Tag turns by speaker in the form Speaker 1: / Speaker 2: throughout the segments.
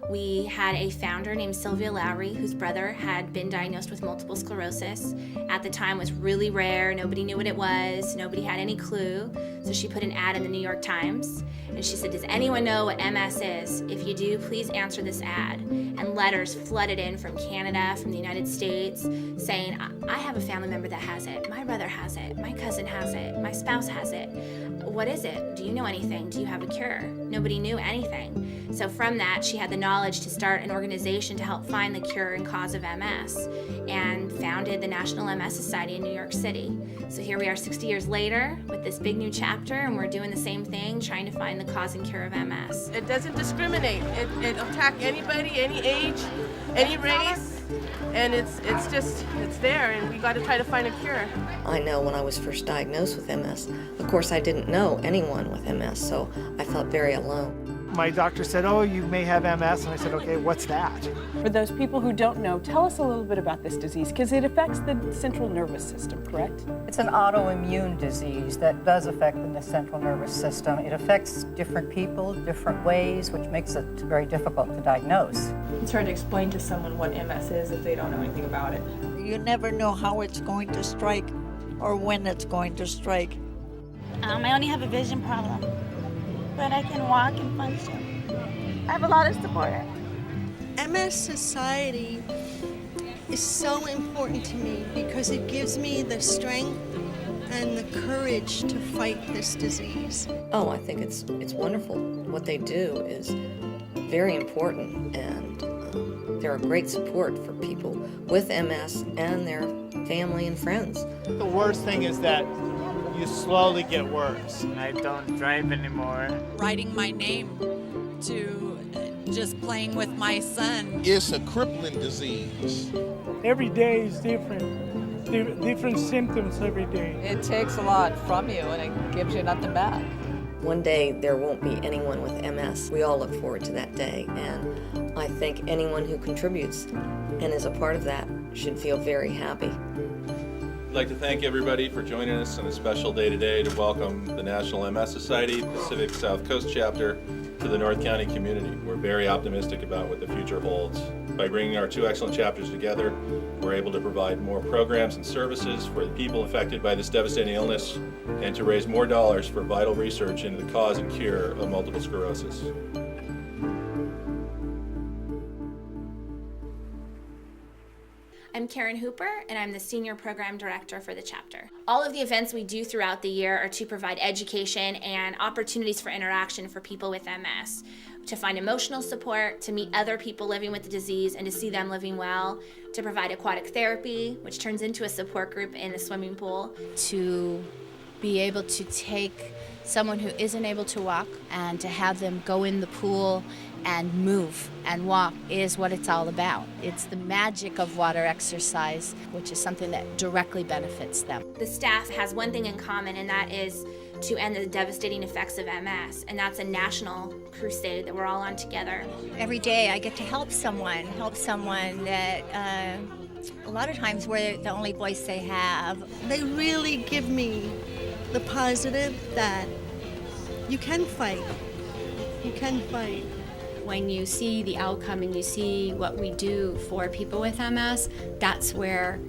Speaker 1: We had a founder named Sylvia Lowry, whose brother had been diagnosed with multiple sclerosis. At the time, it was really rare. Nobody knew what it was. Nobody had any clue. So she put an ad in the New York Times, and she said, "Does anyone know what MS is? If you do, please answer this ad." And letters flooded in from Canada, from the United States, saying, "I have a family member that has it. My brother has it. My cousin has it. My spouse has it. What is it? Do you know anything? Do you have a cure?" Nobody knew anything. So from that, she had the knowledge to start an organization to help find the cure and cause of MS, and founded the National MS Society in New York City. So here we are 60 years later with this big new chapter, and we're doing the same thing, trying to find the cause and cure of MS.
Speaker 2: It doesn't discriminate. It attack anybody, any age, any race, and it's there, and we got to try to find a cure.
Speaker 3: I know when I was first diagnosed with MS, of course I didn't know anyone with MS, so I felt very alone.
Speaker 4: My doctor said, "Oh, you may have MS," and I said, "Okay, what's that?"
Speaker 5: For those people who don't know, tell us a little bit about this disease, because it affects the central nervous system, correct?
Speaker 6: It's an autoimmune disease that does affect the central nervous system. It affects different people different ways, which makes it very difficult to diagnose.
Speaker 7: It's hard to explain to someone what MS is if they don't know anything about it.
Speaker 8: You never know how it's going to strike or when it's going to strike.
Speaker 9: I only have a vision problem, but I can walk and function. I have a lot of support.
Speaker 10: MS Society is so important to me because it gives me the strength and the courage to fight this disease.
Speaker 3: Oh, I think it's wonderful. What they do is very important, and they're a great support for people with MS and their family and friends.
Speaker 4: The worst thing is that you slowly get worse.
Speaker 11: I don't drive anymore.
Speaker 12: Writing my name to just playing with my son.
Speaker 13: It's a crippling disease.
Speaker 14: Every day is different. Different symptoms every day.
Speaker 15: It takes a lot from you and it gives you nothing back.
Speaker 3: One day there won't be anyone with MS. We all look forward to that day, and I think anyone who contributes and is a part of that should feel very happy.
Speaker 16: I'd like to thank everybody for joining us on a special day today to welcome the National MS Society Pacific South Coast Chapter to the North County community. We're very optimistic about what the future holds. By bringing our two excellent chapters together, we're able to provide more programs and services for the people affected by this devastating illness and to raise more dollars for vital research into the cause and cure of multiple sclerosis.
Speaker 1: I'm Karen Hooper, and I'm the Senior Program Director for the chapter. All of the events we do throughout the year are to provide education and opportunities for interaction for people with MS, to find emotional support, to meet other people living with the disease and to see them living well, to provide aquatic therapy, which turns into a support group in the swimming pool.
Speaker 17: To be able to take someone who isn't able to walk and to have them go in the pool and move and walk is what it's all about. It's the magic of water exercise, which is something that directly benefits them.
Speaker 1: The staff has one thing in common, and that is to end the devastating effects of MS, and that's a national crusade that we're all on together.
Speaker 18: Every day I get to help someone that a lot of times we're the only voice they have.
Speaker 10: They really give me the positive that you can fight. You can fight.
Speaker 19: When you see the outcome and you see what we do for people with MS, that's where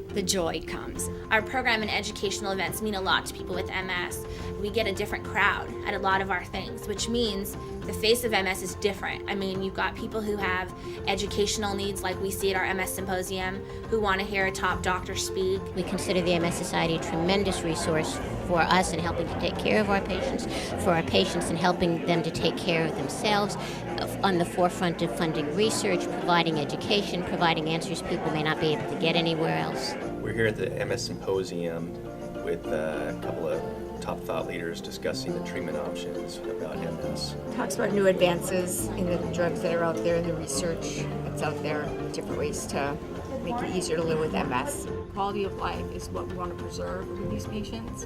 Speaker 19: the joy comes.
Speaker 1: Our program and educational events mean a lot to people with MS. We get a different crowd at a lot of our things, which means the face of MS is different. I mean, you've got people who have educational needs like we see at our MS Symposium, who want to hear a top doctor speak.
Speaker 20: We consider the MS Society a tremendous resource for us in helping to take care of our patients, for our patients in helping them to take care of themselves, on the forefront of funding research, providing education, providing answers people may not be able to get anywhere else.
Speaker 5: We're here at the MS Symposium with a couple of top thought leaders discussing the treatment options about MS.
Speaker 4: Talks about new advances in the drugs that are out there and the research that's out there, different ways to make it easier to live with MS.
Speaker 7: Quality of life is what we want to preserve with these patients,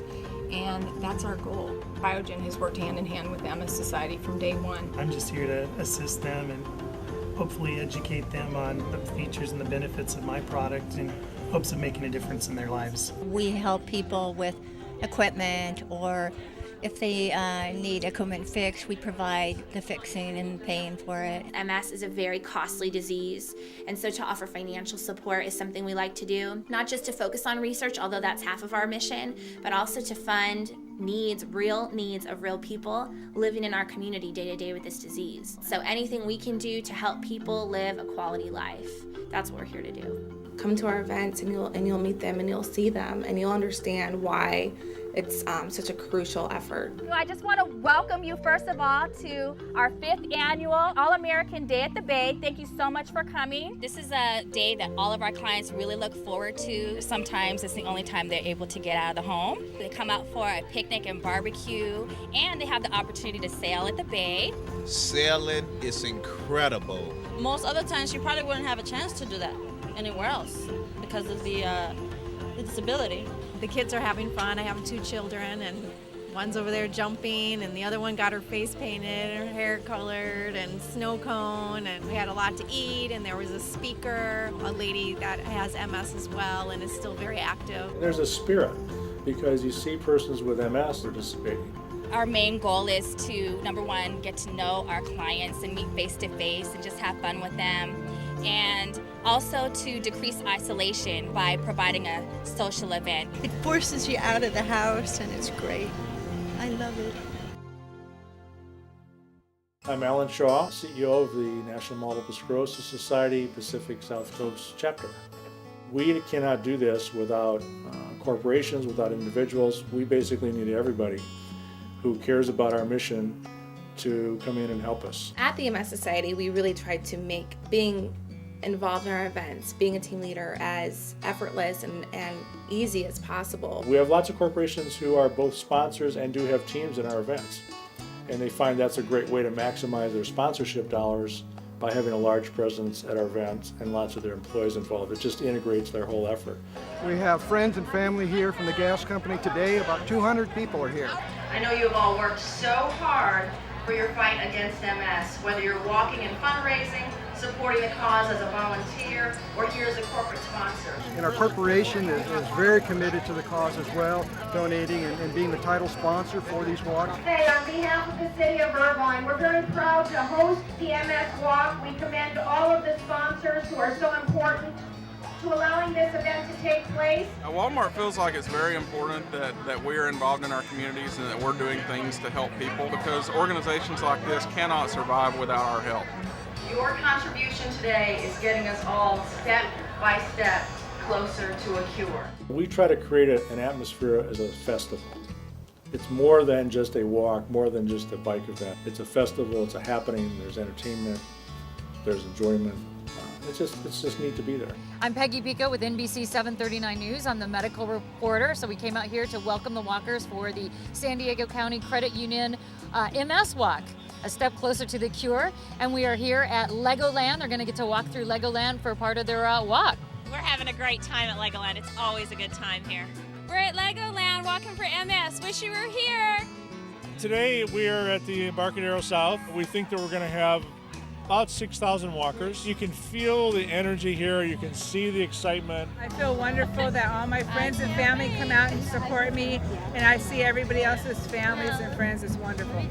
Speaker 7: and that's our goal. Biogen has worked hand in hand with the MS Society from day one.
Speaker 14: I'm just here to assist them and hopefully educate them on the features and the benefits of my product in hopes of making a difference in their lives.
Speaker 18: We help people with equipment or If they need equipment fixed, we provide the fixing and paying for it.
Speaker 1: MS is a very costly disease, and so to offer financial support is something we like to do, not just to focus on research, although that's half of our mission, but also to fund real needs of real people living in our community day to day with this disease. So anything we can do to help people live a quality life, that's what we're here to do.
Speaker 21: Come to our events and you'll meet them and you'll see them and you'll understand why it's such a crucial effort.
Speaker 22: I just want to welcome you first of all to our 5th annual All-American Day at the Bay. Thank you so much for coming.
Speaker 17: This is a day that all of our clients really look forward to. Sometimes it's the only time they're able to get out of the home. They come out for a picnic and barbecue, and they have the opportunity to sail at the bay.
Speaker 13: Sailing is incredible.
Speaker 23: Most other times you probably wouldn't have a chance to do that anywhere else because of the disability.
Speaker 24: The kids are having fun. I have 2 children, and one's over there jumping, and the other one got her face painted and her hair colored and snow cone, and we had a lot to eat, and there was a speaker, a lady that has MS as well and is still very active.
Speaker 25: There's a spirit because you see persons with MS participating.
Speaker 17: Our main goal is to, number one, get to know our clients and meet face to face and just have fun with them. And also to decrease isolation by providing a social event.
Speaker 10: It forces you out of the house and it's great. I love it.
Speaker 25: I'm Alan Shaw, CEO of the National Multiple Sclerosis Society Pacific South Coast Chapter. We cannot do this without corporations, without individuals. We basically need everybody who cares about our mission to come in and help us.
Speaker 21: At the MS Society, we really tried to make being involved in our events, being a team leader, as effortless and easy as possible.
Speaker 25: We have lots of corporations who are both sponsors and do have teams in our events. And they find that's a great way to maximize their sponsorship dollars by having a large presence at our events and lots of their employees involved. It just integrates their whole effort.
Speaker 26: We have friends and family here from the gas company today. About 200 people are here.
Speaker 27: I know you've all worked so hard for your fight against MS, whether you're walking and fundraising, supporting the cause as a volunteer, or here as a corporate sponsor.
Speaker 26: And our corporation is very committed to the cause as well, donating and being the title sponsor for these walks.
Speaker 22: Hey, on behalf of the City of Irvine, we're very proud to host the MS Walk. We commend all of the sponsors who are so important to allowing this event to take place.
Speaker 28: Walmart feels like it's very important that we are involved in our communities and that we're doing things to help people, because organizations like this cannot survive without our help.
Speaker 27: Your contribution today is getting us all step by step closer to a cure.
Speaker 25: We try to create an atmosphere as a festival. It's more than just a walk, more than just a bike event. It's a festival, it's a happening, there's entertainment, there's enjoyment. It's just neat to be there.
Speaker 29: I'm Peggy Pico with NBC 739 News. I'm the medical reporter, so we came out here to welcome the walkers for the San Diego County Credit Union MS Walk, a step closer to the cure. And we are here at Legoland. They're going to get to walk through Legoland for part of their walk.
Speaker 30: We're having a great time at Legoland. It's always a good time here. We're at Legoland walking for MS. Wish you were here.
Speaker 25: Today we are at the Embarcadero South. We think that we're going to have about 6,000 walkers. You can feel the energy here, you can see the excitement.
Speaker 31: I feel wonderful that all my friends and family come out and support me, and I see everybody else's families and friends. It's wonderful.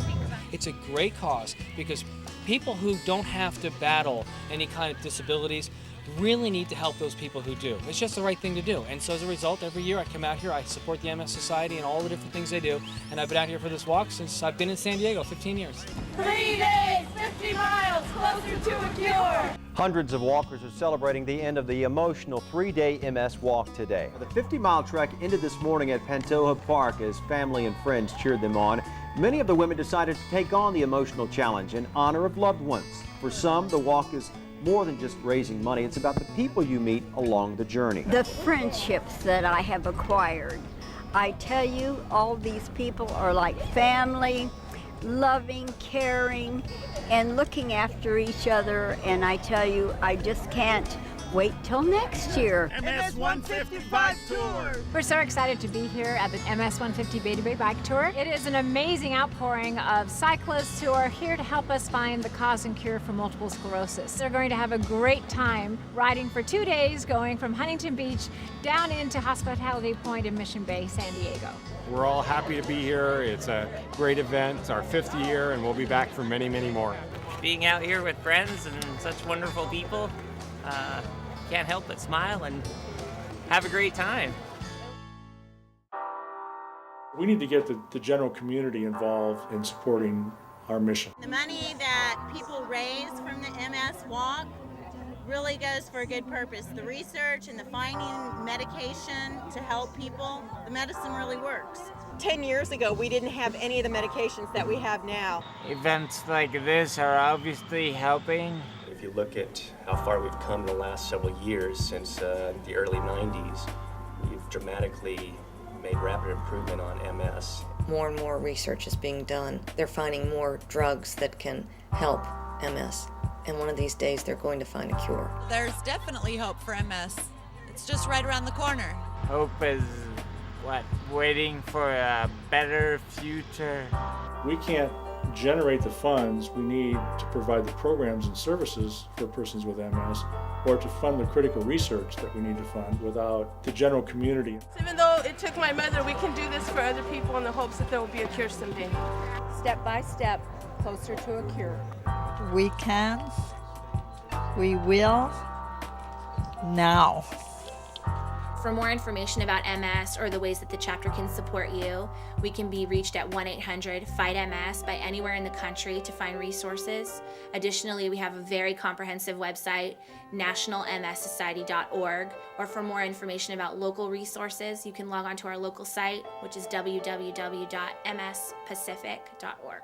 Speaker 32: It's a great cause because people who don't have to battle any kind of disabilities really need to help those people who do. It's just the right thing to do. And so as a result, every year I come out here, I support the MS Society and all the different things they do. And I've been out here for this walk since I've been in San Diego, 15 years.
Speaker 22: 3 days, 50 miles, closer to a cure.
Speaker 33: Hundreds of walkers are celebrating the end of the emotional 3-day MS walk today. The 50-mile trek ended this morning at Pantoja Park as family and friends cheered them on. Many of the women decided to take on the emotional challenge in honor of loved ones. For some, the walk is more than just raising money. It's about the people you meet along the journey.
Speaker 34: The friendships that I have acquired. I tell you, all these people are like family, loving, caring, and looking after each other. And I tell you, I just can't wait till next year.
Speaker 22: MS 155 Tour.
Speaker 35: We're so excited to be here at the MS 150 Bay to Bay Bike Tour. It is an amazing outpouring of cyclists who are here to help us find the cause and cure for multiple sclerosis. They're going to have a great time riding for 2 days, going from Huntington Beach down into Hospitality Point in Mission Bay, San Diego.
Speaker 2: We're all happy to be here. It's a great event. It's our 5th year, and we'll be back for many, many more.
Speaker 3: Being out here with friends and such wonderful people, can't help but smile and have a great time.
Speaker 25: We need to get the general community involved in supporting our mission.
Speaker 4: The money that people raise from the MS Walk really goes for a good purpose. The research and the finding medication to help people, the medicine really works.
Speaker 5: 10 years ago, we didn't have any of the medications that we have now.
Speaker 6: Events like this are obviously helping.
Speaker 7: If you look at how far we've come in the last several years since the early 90s, we've dramatically made rapid improvement on MS.
Speaker 8: More and more research is being done. They're finding more drugs that can help MS. And one of these days they're going to find a cure.
Speaker 9: There's definitely hope for MS. It's just right around the corner.
Speaker 6: Hope is, waiting for a better future?
Speaker 25: We can't generate the funds we need to provide the programs and services for persons with MS, or to fund the critical research that we need to fund without the general community.
Speaker 11: Even though it took my mother, we can do this for other people in the hopes that there will be a cure someday.
Speaker 34: Step by step, closer to a cure.
Speaker 12: We can, we will, now.
Speaker 1: For more information about MS or the ways that the chapter can support you, we can be reached at 1-800-FIGHT-MS by anywhere in the country to find resources. Additionally, we have a very comprehensive website, nationalmssociety.org, or for more information about local resources, you can log on to our local site, which is www.mspacific.org.